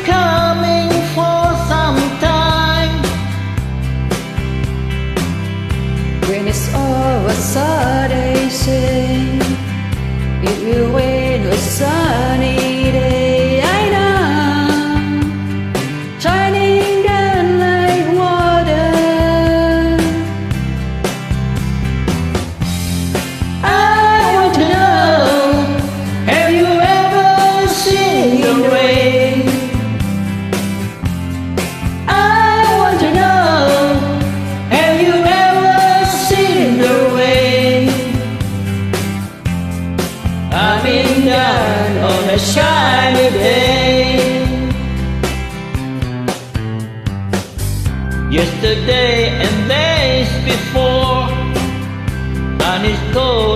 coming for some time. When it's over, Saturday say it will wait a sunny day. I know, shining down like water. I want to know, have you ever seen the rain? I want to know, have you ever seen the rain? Coming down on a shiny day. Yesterday and days before, and it's cold